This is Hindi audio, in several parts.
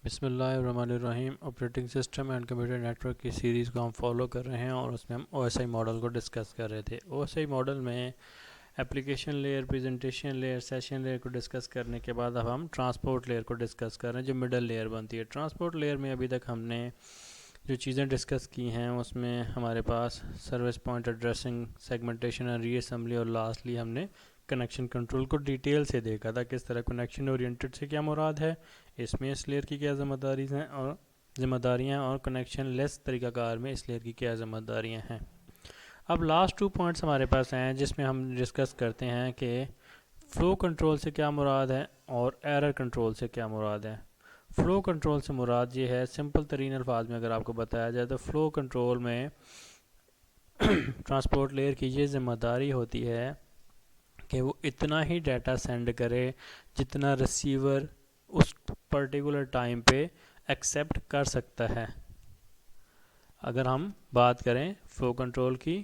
बिस्मिल्लाहिर्रहमानिर्रहीम। Operating system and computer network की सीरीज़ को हम फॉलो कर रहे हैं और उसमें हम ओएसआई मॉडल को डिस्कस कर रहे थे। ओएसआई मॉडल में application layer, presentation layer, session layer को डिस्कस करने के बाद अब हम ट्रांसपोर्ट लेयर को डिस्कस कर रहे हैं जो मिडल लेयर बनती है। ट्रांसपोर्ट लेयर में अभी तक हमने जो चीज़ें डिस्कस की हैं उसमें हमारे पास सर्विस पॉइंट एड्रेसिंग, सेगमेंटेशन और रीअसेंबली और लास्टली हमने कनेक्शन कंट्रोल को डिटेल से देखा था। किस तरह कनेक्शन ओरिएंटेड से क्या मुराद है, इसमें इस लेयर की क्या जिम्मेदारियाँ और कनेक्शन लेस तरीक़ाकार में इस लेयर की क्या जिम्मेदारियाँ हैं। अब लास्ट 2 पॉइंट्स हमारे पास हैं जिसमें हम डिस्कस करते हैं कि फ़्लो कंट्रोल से क्या मुराद है और एरर कंट्रोल से क्या मुराद है। फ़्लो कंट्रोल से मुराद ये है, सिंपल तरीन अल्फाज में अगर आपको बताया जाए तो फ़्लो कंट्रोल में ट्रांसपोर्ट लेयर की ये जिम्मेदारी होती है कि वो इतना ही डाटा सेंड करे जितना रिसीवर उस पर्टिकुलर टाइम पे एक्सेप्ट कर सकता है। अगर हम बात करें फ़्लो कंट्रोल की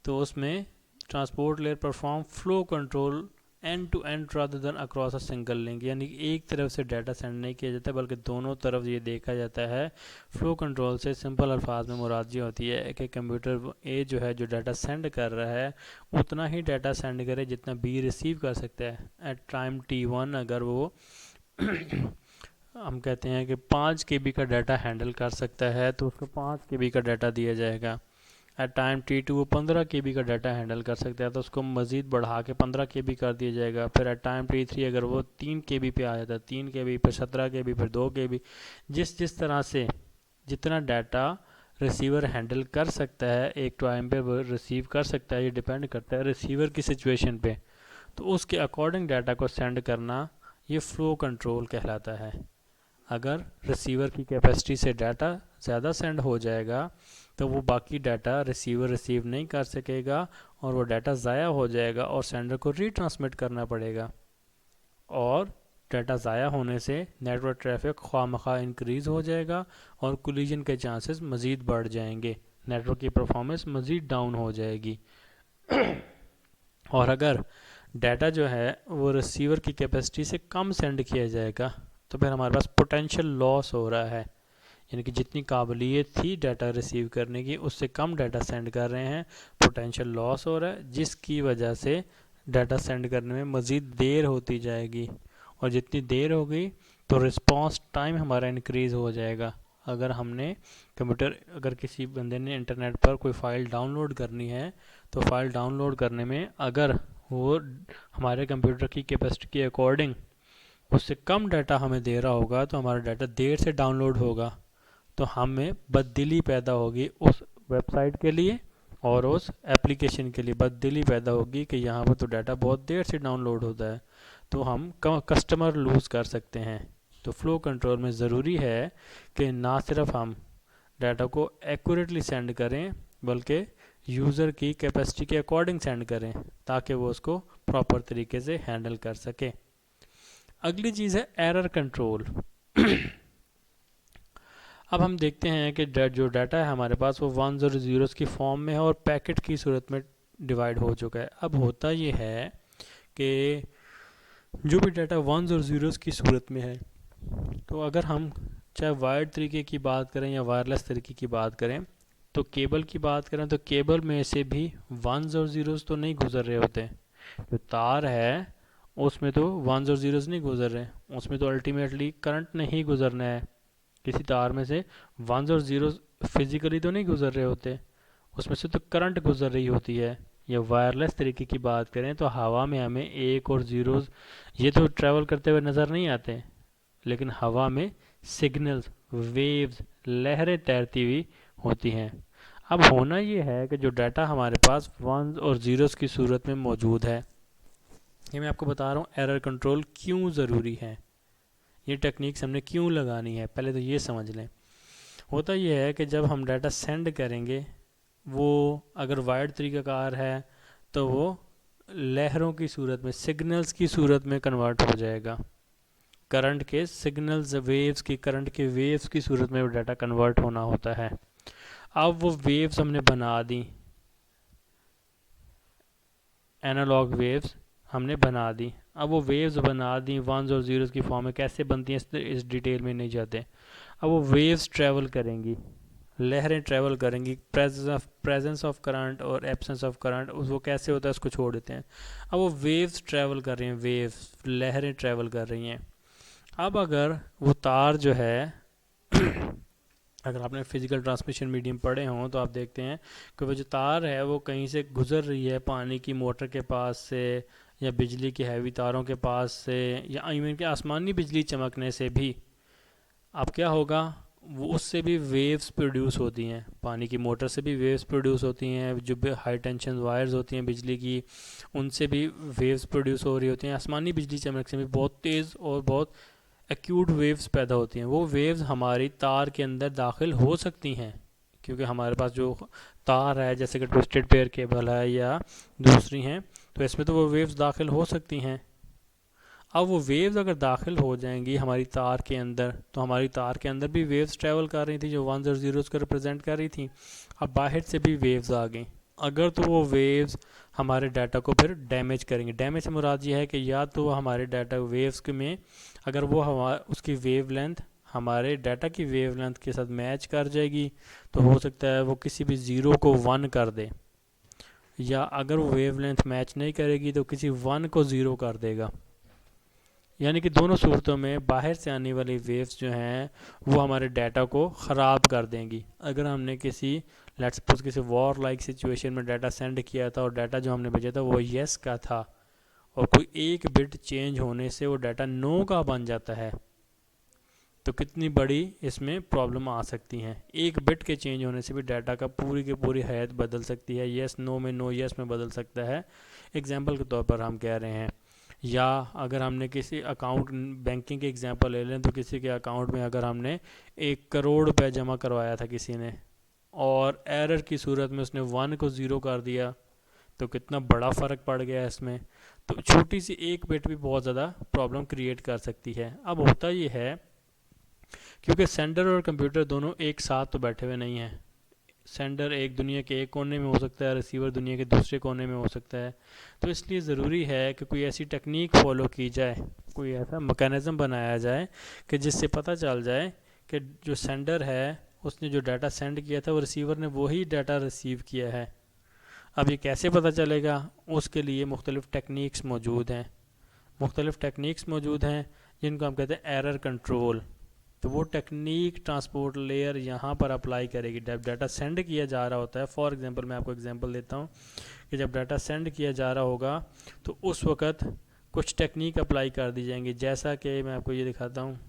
तो उसमें transport layer perform flow control end to end rather than across a single link, यानी कि एक तरफ से डाटा सेंड नहीं किया जाता बल्कि दोनों तरफ ये देखा जाता है। फ़्लो कंट्रोल से सिंपल अल्फाज में मुराद ये होती है कि कंप्यूटर ए जो है जो डाटा सेंड कर रहा है उतना ही डाटा सेंड करे जितना बी रिसीव कर सकता है। एट टाइम T1 अगर वो हम कहते हैं कि 5 KB का डाटा हैंडल कर सकता है तो उसको 5 KB का डाटा दिया जाएगा। एट टाइम T2 वो 15 KB का डाटा हैंडल कर सकता है तो उसको मज़ीद बढ़ा के 15 KB कर दिया जाएगा। फिर एट टाइम T3 अगर वो 3 KB पे आ जाता है, 3 KB फिर 17 KB फिर 2 KB, जिस तरह से जितना डाटा रिसीवर हैंडल कर सकता है एक टाइम पे वो रिसीव कर सकता है। ये डिपेंड करता है रिसीवर की सिचुएशन पे, तो उसके अकॉर्डिंग डाटा को सेंड करना ये फ़्लो कंट्रोल कहलाता है। अगर रिसीवर की कैपेसिटी से डाटा ज़्यादा सेंड हो जाएगा तो वो बाकी डाटा रिसीवर रिसीव नहीं कर सकेगा और वो डाटा ज़ाया हो जाएगा और सेंडर को रीट्रांसमिट करना पड़ेगा, और डाटा ज़ाया होने से नेटवर्क ट्रैफिक ख्वामखा इंक्रीज़ हो जाएगा और कोलिजन के चांसेस मज़ीद बढ़ जाएंगे, नेटवर्क की परफॉर्मेंस मज़ीद डाउन हो जाएगी। और अगर डाटा जो है वो रिसीवर की कैपेसिटी से कम सेंड किया जाएगा तो फिर हमारे पास पोटेंशियल लॉस हो रहा है, यानी कि जितनी काबिलियत थी डाटा रिसीव करने की उससे कम डाटा सेंड कर रहे हैं, पोटेंशियल लॉस हो रहा है जिसकी वजह से डाटा सेंड करने में मज़ीद देर होती जाएगी, और जितनी देर होगी तो रिस्पांस टाइम हमारा इंक्रीज़ हो जाएगा। अगर हमने अगर किसी बंदे ने इंटरनेट पर कोई फ़ाइल डाउनलोड करनी है तो फ़ाइल डाउनलोड करने में अगर वो हमारे कंप्यूटर की कैपेसिटी के अकॉर्डिंग उससे कम डाटा हमें दे रहा होगा तो हमारा डाटा देर से डाउनलोड होगा, तो हमें बददिली पैदा होगी उस वेबसाइट के लिए और उस एप्लीकेशन के लिए बददिली पैदा होगी कि यहाँ पर तो डाटा बहुत देर से डाउनलोड होता है, तो हम कस्टमर लूज़ कर सकते हैं। तो फ़्लो कंट्रोल में ज़रूरी है कि ना सिर्फ हम डाटा को एक्यूरेटली सेंड करें बल्कि यूज़र की कैपेसिटी के अकॉर्डिंग सेंड करें ताकि वो उसको प्रॉपर तरीके से हैंडल कर सके। अगली चीज़ है एरर कंट्रोल। अब हम देखते हैं कि जो डाटा है हमारे पास वो 1 और 0 की फॉर्म में है और पैकेट की सूरत में डिवाइड हो चुका है। अब होता ये है कि जो भी डाटा 1 और 0 की सूरत में है, तो अगर हम चाहे वायर्ड तरीके की बात करें या वायरलेस तरीके की बात करें, तो केबल की बात करें तो केबल में से भी 1 और 0 तो नहीं गुजर रहे होते। जो तार है उसमें तो 1 और 0 नहीं गुजर रहे, उसमें तो अल्टीमेटली करंट नहीं गुजरना है। किसी तार में से 1 और 0 फिजिकली तो नहीं गुजर रहे होते, उसमें से तो करंट गुजर रही होती है। या वायरलेस तरीके की बात करें तो हवा में हमें 1 और 0 ये तो ट्रैवल करते हुए नज़र नहीं आते, लेकिन हवा में सिग्नल्स, वेव्स, लहरें तैरती हुई होती हैं। अब होना ये है कि जो डाटा हमारे पास 1 और 0 की सूरत में मौजूद है, ये मैं आपको बता रहा हूँ एरर कंट्रोल क्यों ज़रूरी है, ये टेक्निक्स हमने क्यों लगानी है, पहले तो ये समझ लें। होता ये है कि जब हम डाटा सेंड करेंगे वो अगर वायर्ड तरीक़ाकार है तो वो लहरों की सूरत में, सिग्नल्स की सूरत में कन्वर्ट हो जाएगा। करंट के सिग्नल्स, वेव्स की, करंट के वेव्स की सूरत में वो डाटा कन्वर्ट होना होता है। अब वो वेव्स हमने बना दी, एनालॉग वेव्स हमने बना दी, अब वो वेव्स बना दी वंस और ज़ीरोज़ की फॉर्म में, कैसे बनती हैं इस डिटेल में नहीं जाते। अब वो वेव्स ट्रैवल करेंगी, लहरें ट्रैवल करेंगी, प्रेजेंस ऑफ करंट और एब्सेंस ऑफ करंट वो कैसे होता है उसको छोड़ देते हैं। अब वो वेव्स ट्रैवल कर रही हैं, वेव्स लहरें ट्रैवल कर रही हैं। अब अगर वो तार जो है अगर आपने फिजिकल ट्रांसमिशन मीडियम पढ़े हों तो आप देखते हैं कि वो जो तार है वो कहीं से गुजर रही है पानी की मोटर के पास से, या बिजली के हैवी तारों के पास से, या इवन के आसमानी बिजली चमकने से भी अब क्या होगा, वो उससे भी वेव्स प्रोड्यूस होती हैं, पानी की मोटर से भी वेव्स प्रोड्यूस होती हैं, जो हाई टेंशन वायर्स होती हैं बिजली की उनसे भी वेव्स प्रोड्यूस हो रही होती हैं, आसमानी बिजली चमक से भी बहुत तेज़ और बहुत एक्यूट वेव्स पैदा होती हैं। वो वेव्स हमारी तार के अंदर दाखिल हो सकती हैं, क्योंकि हमारे पास जो तार है जैसे कि ट्विस्टेड पेयर केबल है या दूसरी हैं, तो इसमें तो वो वेव्स दाखिल हो सकती हैं। अब वो वेव्स अगर दाखिल हो जाएंगी हमारी तार के अंदर, तो हमारी तार के अंदर भी वेव्स ट्रैवल कर रही थी जो वंस और ज़ीरोज़ को रिप्रेजेंट कर रही थी। अब बाहर से भी वेव्स आ गई, अगर तो वो वेव्स हमारे डाटा को फिर डैमेज करेंगे। डैमेज से मुराद ये है कि या तो हमारे डाटा वेव्स में अगर वो उसकी वेव लेंथ हमारे डाटा की वेव लेंथ के साथ मैच कर जाएगी, तो हो सकता है वो किसी भी ज़ीरो को वन कर दे, या अगर वो वेव लेंथ मैच नहीं करेगी तो किसी वन को ज़ीरो कर देगा। यानी कि दोनों सूरतों में बाहर से आने वाली वेव्स जो हैं वो हमारे डाटा को ख़राब कर देंगी। अगर हमने किसी लेट्स सपोज किसी वॉर लाइक सिचुएशन में डाटा सेंड किया था और डाटा जो हमने भेजा था वो येस का था, और कोई एक बिट चेंज होने से वो डाटा नो का बन जाता है, तो कितनी बड़ी इसमें प्रॉब्लम आ सकती हैं। एक बिट के चेंज होने से भी डाटा का पूरी की पूरी हैत बदल सकती है, येस नो में नो येस में बदल सकता है, एग्जाम्पल के तौर पर हम कह रहे हैं। या अगर हमने किसी अकाउंट बैंकिंग के एग्जांपल ले लें, तो किसी के अकाउंट में अगर हमने 1 करोड़ रुपए जमा करवाया था किसी ने, और एरर की सूरत में उसने 1 को ज़ीरो कर दिया, तो कितना बड़ा फ़र्क पड़ गया इसमें। तो छोटी सी एक बिट भी बहुत ज़्यादा प्रॉब्लम क्रिएट कर सकती है। अब होता ये है क्योंकि सेंडर और कंप्यूटर दोनों एक साथ तो बैठे हुए नहीं हैं, सेंडर एक दुनिया के एक कोने में हो सकता है, रिसीवर दुनिया के दूसरे कोने में हो सकता है, तो इसलिए ज़रूरी है कि कोई ऐसी टेक्निक फॉलो की जाए, कोई ऐसा मैकेनिज़्म बनाया जाए कि जिससे पता चल जाए कि जो सेंडर है उसने जो डाटा सेंड किया था वो रिसीवर ने वही डाटा रिसीव किया है। अब ये कैसे पता चलेगा, उसके लिए मुख्तलिफ़ टेक्निक्स मौजूद हैं, जिनको हम कहते हैं एरर कंट्रोल। तो वो टेक्निक ट्रांसपोर्ट लेयर यहाँ पर अप्लाई करेगी। जब डाटा सेंड किया जा रहा होता है, फॉर एग्जांपल मैं आपको एग्जांपल देता हूँ कि जब डाटा सेंड किया जा रहा होगा तो उस वक़्त कुछ टेक्निक अप्लाई कर दी जाएंगी, जैसा कि मैं आपको ये दिखाता हूँ।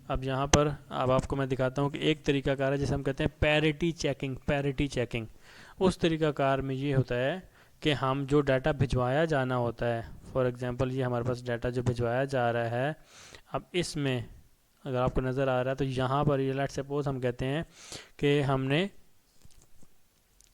अब यहाँ पर अब आपको मैं दिखाता हूँ कि एक तरीकाकार है जिसे हम कहते हैं पैरिटी चेकिंग। उस तरीकाकार में ये होता है कि हम जो डाटा भिजवाया जाना होता है, फॉर एग्ज़ाम्पल ये हमारे पास डाटा जो भिजवाया जा रहा है, अब इसमें अगर आपको नज़र आ रहा है तो यहाँ पर ये लेट्स सपोज हम कहते हैं कि हमने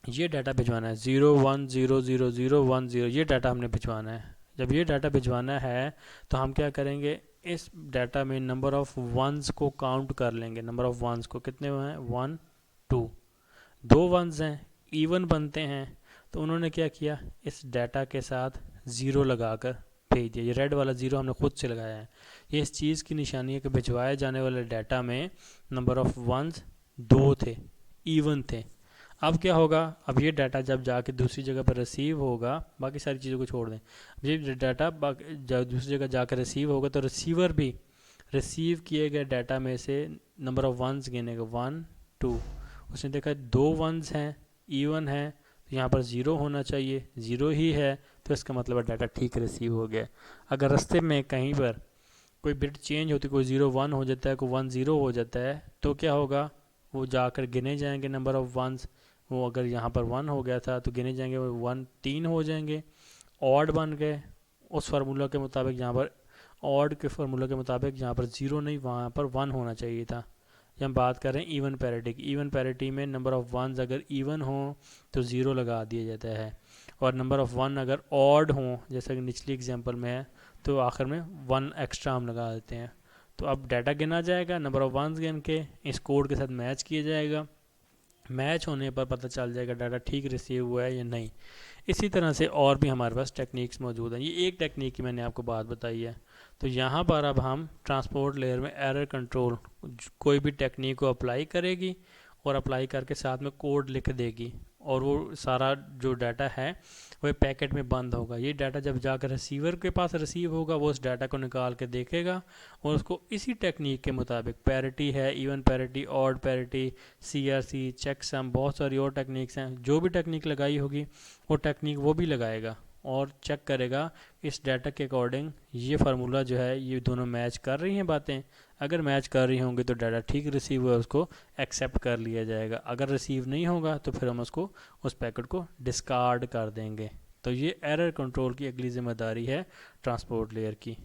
ये डाटा भिजवाना है 01000010, ये डाटा हमने भिजवाना है। जब ये डाटा भिजवाना है तो हम क्या करेंगे, इस डाटा में नंबर ऑफ़ वंस को काउंट कर लेंगे। नंबर ऑफ़ वंस को कितने हैं, 1 2, 2 वंस हैं, इवन बनते हैं, तो उन्होंने क्या किया, इस डाटा के साथ ज़ीरो लगाकर भेज दिया। ये रेड वाला ज़ीरो हमने खुद से लगाया है, ये इस चीज़ की निशानी है कि भिजवाए जाने वाले डाटा में नंबर ऑफ़ वंस 2 थे, इवन थे। अब क्या होगा, अब ये डाटा जब जाके दूसरी जगह पर रिसीव होगा, बाकी सारी चीज़ों को छोड़ दें, ये डाटा जब दूसरी जगह जाकर रिसीव होगा तो रिसीवर भी रिसीव किए गए डाटा में से नंबर ऑफ़ वंस गिनेगा 1 2, उसने देखा 2 वंस हैं, इवन है, तो यहाँ पर ज़ीरो होना चाहिए, ज़ीरो ही है, तो इसका मतलब है डाटा ठीक रिसीव हो गया। अगर रास्ते में कहीं पर कोई बिट चेंज होती, कोई 0 1 हो जाता है, कोई 1 0 हो जाता है, तो क्या होगा, वो जाकर गिने जाएंगे नंबर ऑफ़ वंस। वो अगर यहाँ पर 1 हो गया था तो गिने जाएंगे 1 3 हो जाएंगे, ऑड बन गए उस फार्मूला के मुताबिक, यहाँ पर ऑड के फार्मूला के मुताबिक यहाँ पर 0 नहीं, वहाँ पर 1 होना चाहिए था। जब हम बात कर रहे हैं इवन पैरिटी में नंबर ऑफ़ वंस अगर इवन हो तो 0 लगा दिया जाता है, और नंबर ऑफ़ 1 अगर ऑड हो, जैसा कि निचली एग्जांपल में है, तो आखिर में 1 एक्स्ट्रा हम लगा देते हैं। तो अब डाटा गिना जाएगा, नंबर ऑफ़ वंस गिन के इस कोड के साथ मैच किया जाएगा, मैच होने पर पता चल जाएगा डाटा ठीक रिसीव हुआ है या नहीं। इसी तरह से और भी हमारे पास टेक्निक्स मौजूद हैं, ये एक टेक्निक की मैंने आपको बात बताई है। तो यहाँ पर अब हम ट्रांसपोर्ट लेयर में एरर कंट्रोल कोई भी टेक्निक को अप्लाई करेगी और अप्लाई करके साथ में कोड लिख देगी, और वो सारा जो डाटा है वह पैकेट में बंद होगा। ये डाटा जब जाकर रिसीवर के पास रिसीव होगा, वो उस डाटा को निकाल के देखेगा और उसको इसी टेक्निक के मुताबिक, पैरिटी है, even parity, odd parity, CRC, checksum, बहुत सारी और टेक्निक्स हैं, जो भी टेक्निक लगाई होगी वो टेक्निक वो भी लगाएगा और चेक करेगा इस डाटा के अकॉर्डिंग ये फार्मूला जो है ये दोनों मैच कर रही हैं बातें। अगर मैच कर रही होंगी तो डाटा ठीक रिसीव हुआ, उसको एक्सेप्ट कर लिया जाएगा। अगर रिसीव नहीं होगा तो फिर हम उसको उस पैकेट को डिस्कार्ड कर देंगे। तो ये एरर कंट्रोल की अगली जिम्मेदारी है ट्रांसपोर्ट लेयर की।